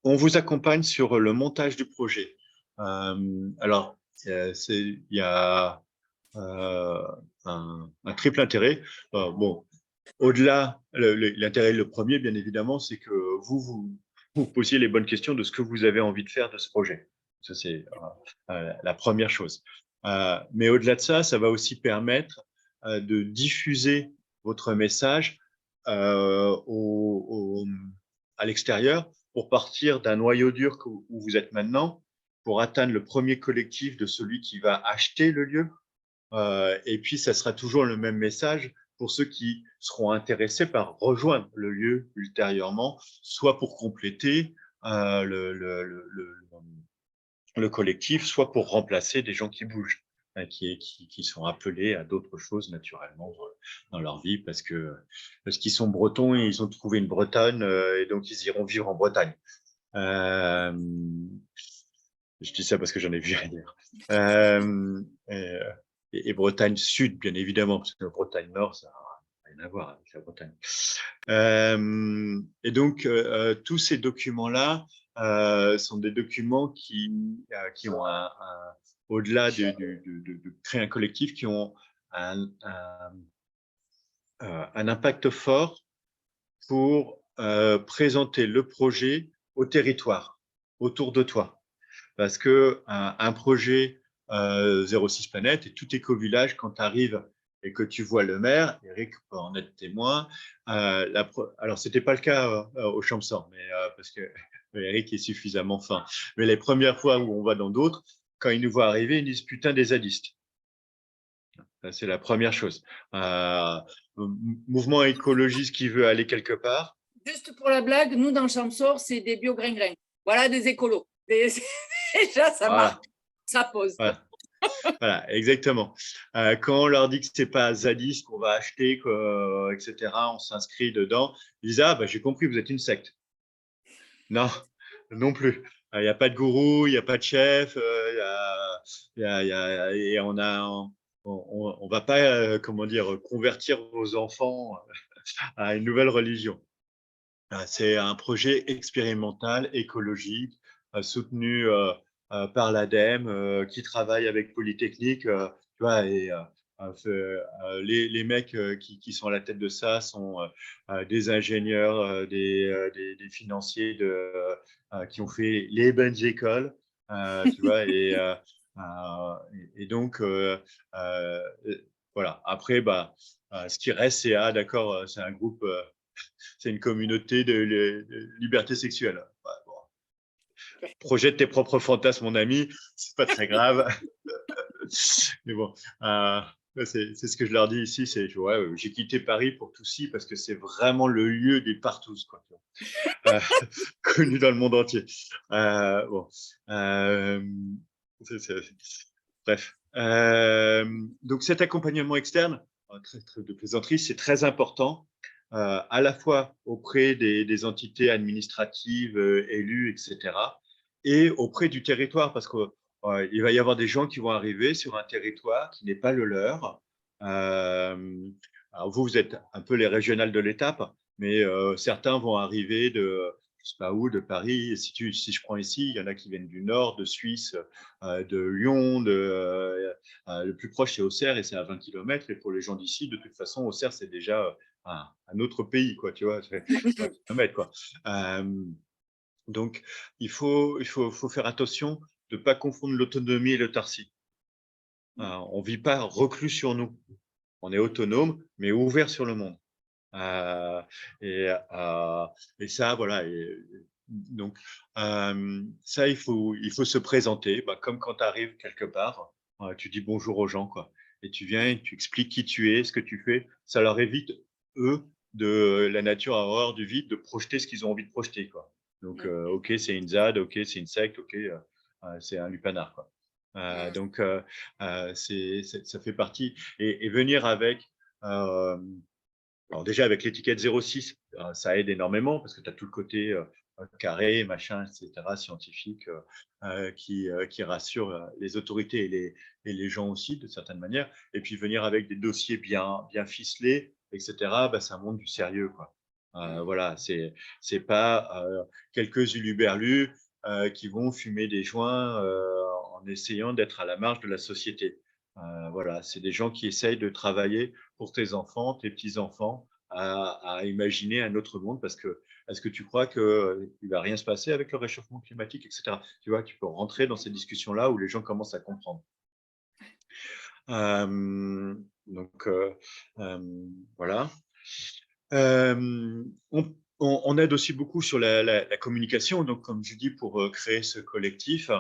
A: On vous accompagne sur le montage du projet. Alors, il y a un triple intérêt. Bon, au-delà, l'intérêt le premier, bien évidemment, c'est que vous posiez les bonnes questions de ce que vous avez envie de faire de ce projet. Ça, c'est la première chose. Mais au-delà de ça, ça va aussi permettre de diffuser votre message à l'extérieur pour partir d'un noyau dur où vous êtes maintenant, pour atteindre le premier collectif de celui qui va acheter le lieu. Et puis, ça sera toujours le même message pour ceux qui seront intéressés par rejoindre le lieu ultérieurement, soit pour compléter le collectif, soit pour remplacer des gens qui bougent, qui sont appelés à d'autres choses naturellement dans leur vie parce qu'ils sont bretons et ils ont trouvé une Bretagne et donc ils iront vivre en Bretagne. Je dis ça parce que j'en ai vu ailleurs. Et Bretagne Sud, bien évidemment, parce que Bretagne Nord, ça n'a rien à voir avec la Bretagne. Et donc, tous ces documents-là sont des documents qui ont au-delà de créer un collectif, qui ont un impact fort pour présenter le projet au territoire, autour de toi. Parce que un projet 06 Planète et tout éco-village, quand tu arrives et que tu vois le maire, Eric peut en être témoin. Alors, ce n'était pas le cas au Champsor, mais, parce que Eric est suffisamment fin. Mais les premières fois où on va dans d'autres, quand ils nous voient arriver, ils disent « putain, des zadistes ». C'est la première chose. Mouvement écologiste qui veut aller quelque part.
C: Juste pour la blague, nous, dans le Champsor, c'est des bio-grains-grains. Voilà, des écolos. Déjà, ça marche. Ça pose.
A: Voilà. Voilà, exactement. Quand on leur dit que c'est pas zadiste qu'on va acheter, etc., on s'inscrit dedans, ils disent « Ah, bah, j'ai compris, vous êtes une secte ». Non, non plus. Il n'y a pas de gourou, il n'y a pas de chef, et on va pas, comment dire, convertir vos enfants à une nouvelle religion. C'est un projet expérimental, écologique, soutenu par l'ADEME, qui travaille avec Polytechnique. Tu vois, et les mecs qui sont à la tête de ça sont des ingénieurs, des financiers qui ont fait les bonnes écoles. Tu vois, et donc, voilà. Après, bah, ce qui reste, c'est d'accord, c'est un groupe. C'est une communauté de liberté sexuelle. Ouais, bon. Projette tes propres fantasmes, mon ami, c'est pas très grave. Mais bon, c'est ce que je leur dis ici, c'est ouais, j'ai quitté Paris pour Toussy parce que c'est vraiment le lieu des partous, quoi. Connu dans le monde entier. Bon, bref. Donc cet accompagnement externe, de plaisanterie, c'est très important. À la fois auprès des entités administratives élues, etc., et auprès du territoire, parce qu'il va y avoir des gens qui vont arriver sur un territoire qui n'est pas le leur. Alors vous êtes un peu les régionales de l'étape, mais certains vont arriver de, je sais pas où, de Paris. Si je prends ici, il y en a qui viennent du nord, de Suisse, de Lyon, le plus proche c'est Auxerre et c'est à 20 km. Et pour les gens d'ici, de toute façon, Auxerre c'est déjà un autre pays, quoi, tu vois, 20 km, quoi. Donc, il faut faire attention de ne pas confondre l'autonomie et l'autarcie. On ne vit pas reclus sur nous. On est autonome, mais ouvert sur le monde. Et ça, voilà. Donc, ça, il faut se présenter. Comme quand tu arrives quelque part, tu dis bonjour aux gens, quoi. Et tu viens, tu expliques qui tu es, ce que tu fais. Ça leur évite, eux, de la nature à horreur du vide, de projeter ce qu'ils ont envie de projeter, quoi. Donc, ok, c'est une ZAD, ok, c'est une secte, ok, c'est un lupanar, quoi. Donc, ça fait partie. Et venir avec alors déjà, avec l'étiquette 06, ça aide énormément parce que tu as tout le côté carré, machin, etc., scientifique, qui rassure les autorités et les gens aussi, de certaines manières. Et puis, venir avec des dossiers bien ficelés, etc., bah, ça montre du sérieux, quoi. Voilà, c'est pas quelques huluberlus qui vont fumer des joints en essayant d'être à la marge de la société. Voilà, c'est des gens qui essayent de travailler pour tes enfants, tes petits-enfants, à imaginer un autre monde parce que est-ce que tu crois qu'il ne va rien se passer avec le réchauffement climatique, etc. Tu vois, tu peux rentrer dans ces discussions-là où les gens commencent à comprendre. Donc, voilà. On aide aussi beaucoup sur la communication. Donc, comme je dis, pour créer ce collectif,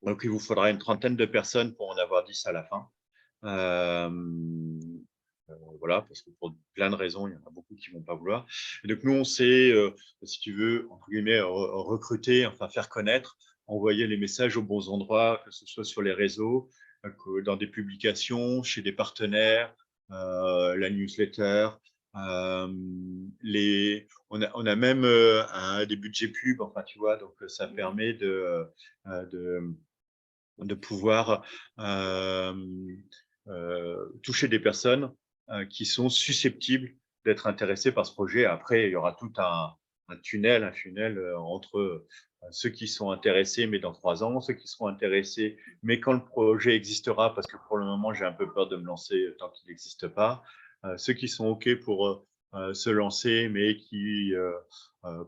A: donc il vous faudra une trentaine de personnes pour en avoir 10 à la fin. Voilà, parce que pour plein de raisons, il y en a beaucoup qui ne vont pas vouloir. Et donc, nous, on sait, si tu veux, entre guillemets, recruter, enfin faire connaître, envoyer les messages aux bons endroits, que ce soit sur les réseaux, dans des publications, chez des partenaires, la newsletter. On a même des budgets pubs, enfin, tu vois, donc ça permet de pouvoir toucher des personnes qui sont susceptibles d'être intéressées par ce projet. Après, il y aura tout un funnel entre ceux qui sont intéressés, mais dans 3 ans, ceux qui seront intéressés, mais quand le projet existera, parce que pour le moment, j'ai un peu peur de me lancer tant qu'il n'existe pas, ceux qui sont OK pour se lancer, mais qui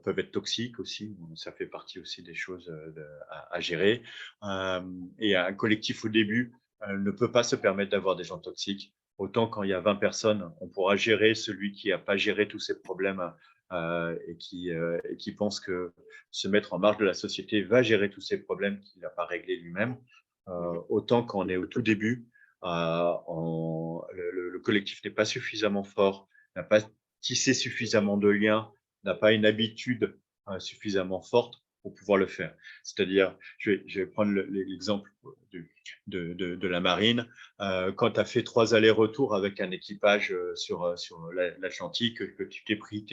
A: peuvent être toxiques aussi. Ça fait partie aussi des choses à gérer. Et un collectif au début ne peut pas se permettre d'avoir des gens toxiques. Autant quand il y a 20 personnes, on pourra gérer celui qui n'a pas géré tous ces problèmes et qui pense que se mettre en marge de la société va gérer tous ces problèmes qu'il n'a pas réglés lui-même. Autant quand on est au tout début, le collectif n'est pas suffisamment fort, n'a pas tissé suffisamment de liens, n'a pas une habitude suffisamment forte pour pouvoir le faire. C'est-à-dire, je vais prendre l'exemple de la marine. Quand tu as fait 3 allers-retours avec un équipage sur l'Atlantique, que tu t'es pris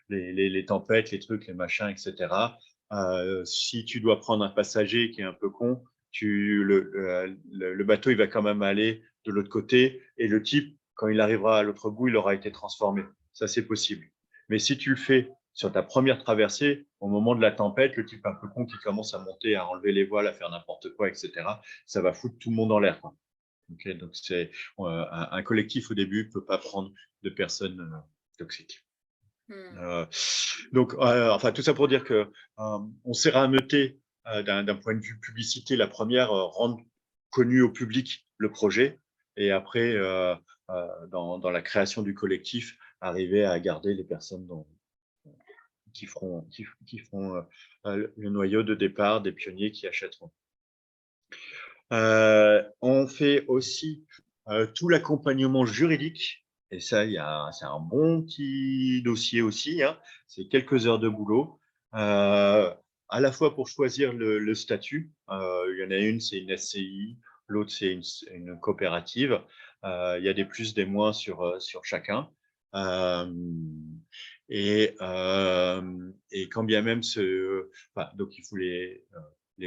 A: les tempêtes, les trucs, les machins, etc., si tu dois prendre un passager qui est un peu con, le bateau, il va quand même aller de l'autre côté et le type, quand il arrivera à l'autre bout, il aura été transformé. Ça, c'est possible. Mais si tu le fais sur ta première traversée, au moment de la tempête, le type un peu con qui commence à monter, à enlever les voiles, à faire n'importe quoi, etc., ça va foutre tout le monde en l'air. Okay, donc, c'est un collectif au début ne peut pas prendre de personnes toxiques. Donc, enfin, tout ça pour dire que on s'est rameuté d'un point de vue publicité. La première, rendre connu au public le projet, et après, dans la création du collectif, arriver à garder les personnes qui feront le noyau de départ des pionniers qui achèteront. On fait aussi tout l'accompagnement juridique, et ça, c'est un bon petit dossier aussi, hein. C'est quelques heures de boulot, à la fois pour choisir le statut. Il y en a une, c'est une SCI, l'autre, c'est une coopérative. Il y a des plus, des moins sur chacun. Et quand bien même donc il faut les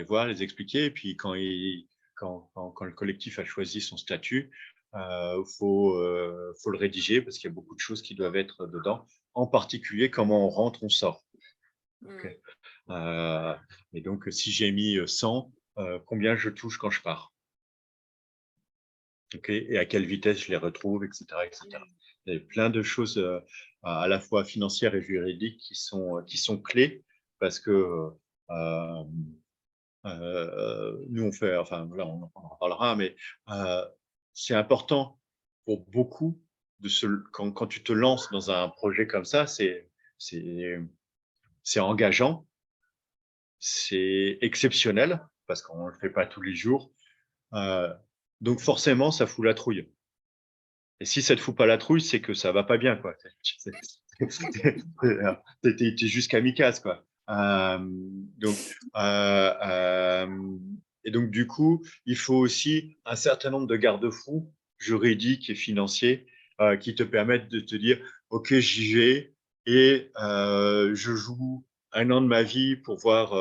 A: voir, les expliquer, et puis quand le collectif a choisi son statut, faut le rédiger parce qu'il y a beaucoup de choses qui doivent être dedans, en particulier comment on rentre, on sort. Okay. Et donc, si j'ai mis 100, combien je touche quand je pars, okay, et à quelle vitesse je les retrouve, etc., etc. Il y a plein de choses à la fois financières et juridiques qui sont clés, parce que nous, on fait, enfin, là, on en reparlera, mais c'est important pour beaucoup quand tu te lances dans un projet comme ça, c'est engageant, c'est exceptionnel, parce qu'on ne le fait pas tous les jours. Donc, forcément, ça fout la trouille. Et si ça ne te fout pas la trouille, c'est que ça ne va pas bien, quoi. T'es juste kamikaze, quoi. Et donc, du coup, il faut aussi un certain nombre de garde-fous juridiques et financiers qui te permettent de te dire, OK, j'y vais et je joue 1 an de ma vie pour voir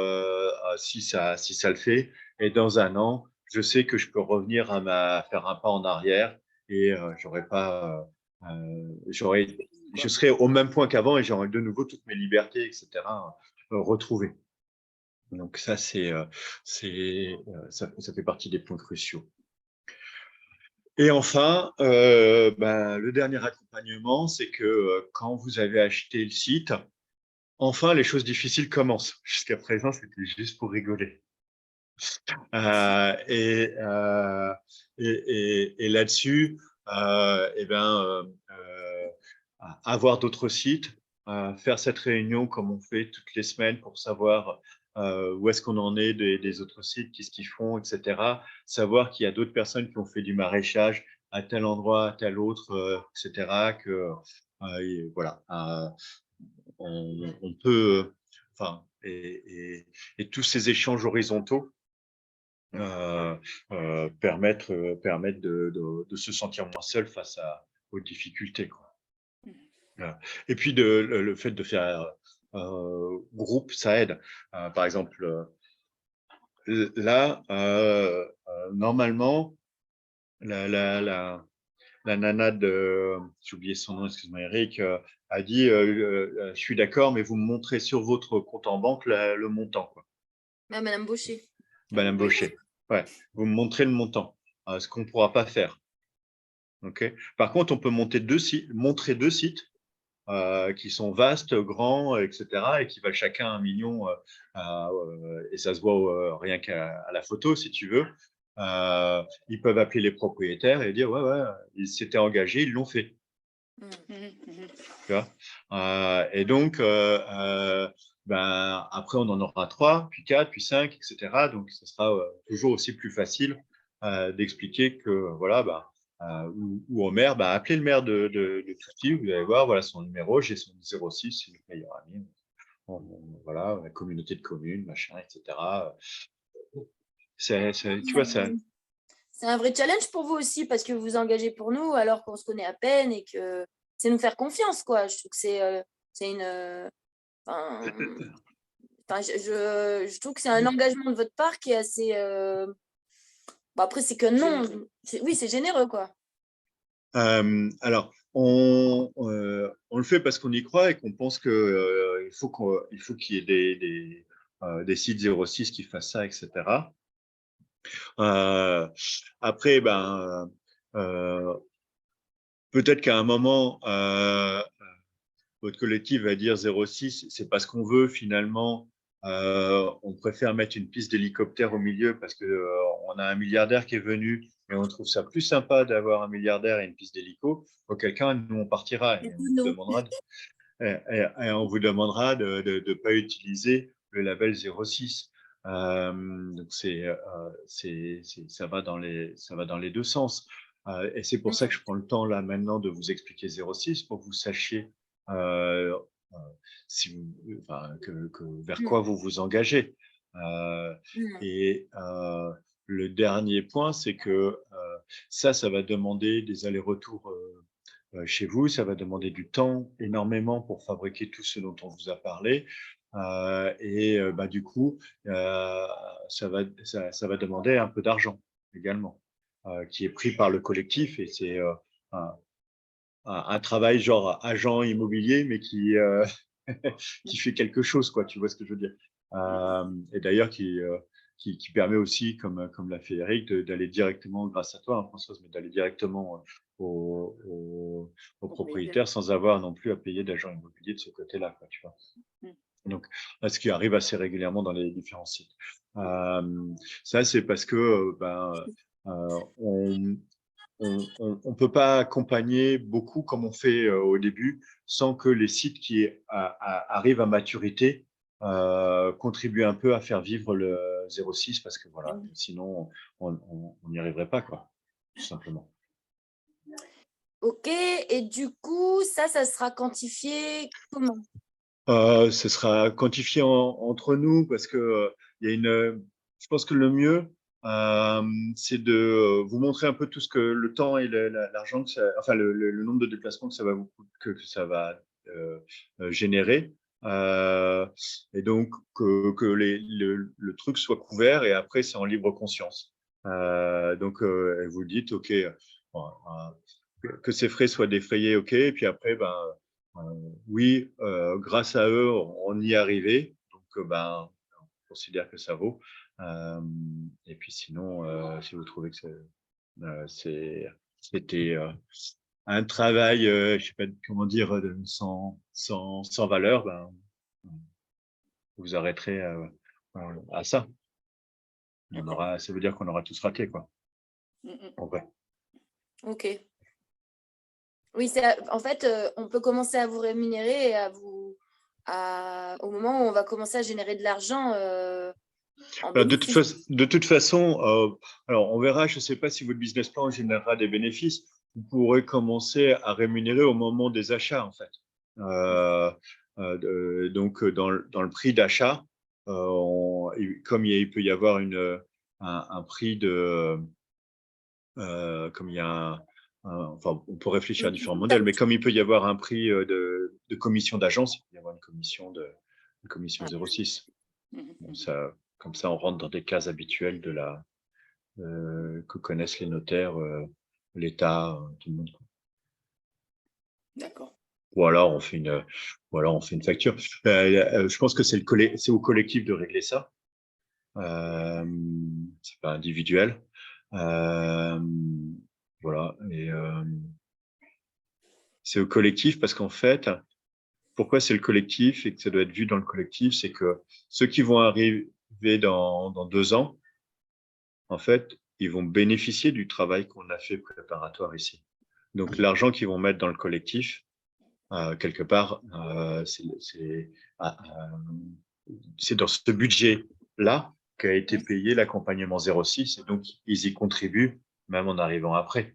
A: si ça le fait. Et dans 1 an, je sais que je peux revenir faire un pas en arrière et j'aurais je serai au même point qu'avant et j'aurai de nouveau toutes mes libertés, etc., retrouvées. Donc ça, ça fait partie des points cruciaux. Et enfin, le dernier accompagnement, c'est que quand vous avez acheté le site, enfin, les choses difficiles commencent. Jusqu'à présent, c'était juste pour rigoler. Et là-dessus, avoir d'autres sites, faire cette réunion comme on fait toutes les semaines pour savoir où est-ce qu'on en est des autres sites, qu'est-ce qu'ils font, etc. Savoir qu'il y a d'autres personnes qui ont fait du maraîchage à tel endroit, à tel autre, etc. Voilà, on peut, enfin, et tous ces échanges horizontaux permettre de se sentir moins seul face aux difficultés, quoi. Voilà. Et puis le fait de faire groupe, ça aide. Par exemple, là, normalement, la nana j'ai oublié son nom, excuse-moi Eric, a dit je suis d'accord, mais vous me montrez sur votre compte en banque le montant, quoi.
B: Ah, Madame Baucher.
A: Madame Baucher, ouais, vous me montrez le montant, ce qu'on ne pourra pas faire. Okay. Par contre, on peut montrer deux sites qui sont vastes, grands, etc., et qui valent chacun 1 million, et ça se voit rien qu'à la photo, si tu veux. Ils peuvent appeler les propriétaires et dire ouais, ils s'étaient engagés, ils l'ont fait. Tu vois, et donc, après, on en aura 3, puis 4, puis 5, etc. Donc, ce sera toujours aussi plus facile d'expliquer que, voilà, ou au maire, appelez le maire de Touty, vous allez voir, voilà son numéro, j'ai son 06, c'est le meilleur ami. Voilà, la communauté de communes, machin, etc. Tu vois, ça.
B: C'est un vrai challenge pour vous aussi parce que vous vous engagez pour nous alors qu'on se connaît à peine et que c'est nous faire confiance, quoi. Je trouve que c'est une. Je trouve que c'est un engagement de votre part qui est assez. Après, c'est que non. Oui, c'est généreux, quoi.
A: Alors, on le fait parce qu'on y croit et qu'on pense qu'il faut qu'il y ait des sites 06 qui fassent ça, etc. Après, peut-être qu'à un moment, votre collectif va dire 06, c'est pas ce qu'on veut finalement. On préfère mettre une piste d'hélicoptère au milieu parce que on a un milliardaire qui est venu et on trouve ça plus sympa d'avoir un milliardaire et une piste d'hélico. Auquel cas, nous on partira et on vous demandera de ne pas utiliser le label 06. Donc ça va dans les deux sens. Et c'est pour ça que je prends le temps là maintenant de vous expliquer 06 pour que vous sachiez vers quoi vous vous engagez. Et le dernier point, c'est que ça va demander des allers-retours chez vous, ça va demander du temps énormément pour fabriquer tout ce dont on vous a parlé. Du coup, ça va demander un peu d'argent également, qui est pris par le collectif et c'est un travail genre agent immobilier, mais qui fait quelque chose, quoi. Tu vois ce que je veux dire. Et d'ailleurs, qui permet aussi, comme l'a fait Eric, d'aller directement, grâce à toi, hein, Françoise, mais d'aller directement aux propriétaires sans avoir non plus à payer d'agent immobilier de ce côté-là, quoi, tu vois. Donc, ce qui arrive assez régulièrement dans les différents sites. Ça, c'est parce que on peut pas accompagner beaucoup comme on fait au début sans que les sites qui arrivent à maturité contribuent un peu à faire vivre le 06 parce que voilà, sinon on n'y arriverait pas, quoi, tout simplement.
B: Ok, et du coup, ça sera quantifié comment?
A: Ce sera quantifié entre nous parce que je pense que le mieux, c'est de vous montrer un peu tout ce que le temps et l'argent, enfin le nombre de déplacements que ça va générer. Et donc que le truc soit couvert et après c'est en libre conscience. Donc vous dites ok, bon, que ces frais soient défrayés, ok, et puis après Oui, grâce à eux, on y est arrivé. Donc, ben, on considère que ça vaut. Et puis sinon, si vous trouvez que c'était un travail, je sais pas comment dire, sans valeur, ben, vous arrêterez à ça. Ça veut dire qu'on aura tous raté, quoi. En vrai.
B: Ok. Oui, en fait, on peut commencer à vous rémunérer et au moment où on va commencer à générer de l'argent en
A: Alors,
B: bénéfice.
A: de toute façon, alors on verra, je ne sais pas si votre business plan générera des bénéfices. Vous pourrez commencer à rémunérer au moment des achats, en fait. Donc, dans le prix d'achat, comme il peut y avoir un prix comme il y a enfin, on peut réfléchir à différents modèles, mais comme il peut y avoir un prix de commission d'agence, il peut y avoir une commission 0,6. Bon, comme ça, on rentre dans des cases habituelles que connaissent les notaires, l'État, tout le monde.
C: D'accord.
A: Voilà, on fait une facture. Je pense que c'est au collectif de régler ça. C'est pas individuel. Voilà. Et c'est au collectif parce qu'en fait, pourquoi c'est le collectif et que ça doit être vu dans le collectif, c'est que ceux qui vont arriver dans 2 ans, en fait, ils vont bénéficier du travail qu'on a fait préparatoire ici. Donc, l'argent qu'ils vont mettre dans le collectif, quelque part, c'est dans ce budget-là qu'a été payé l'accompagnement 06, et donc ils y contribuent même en arrivant après.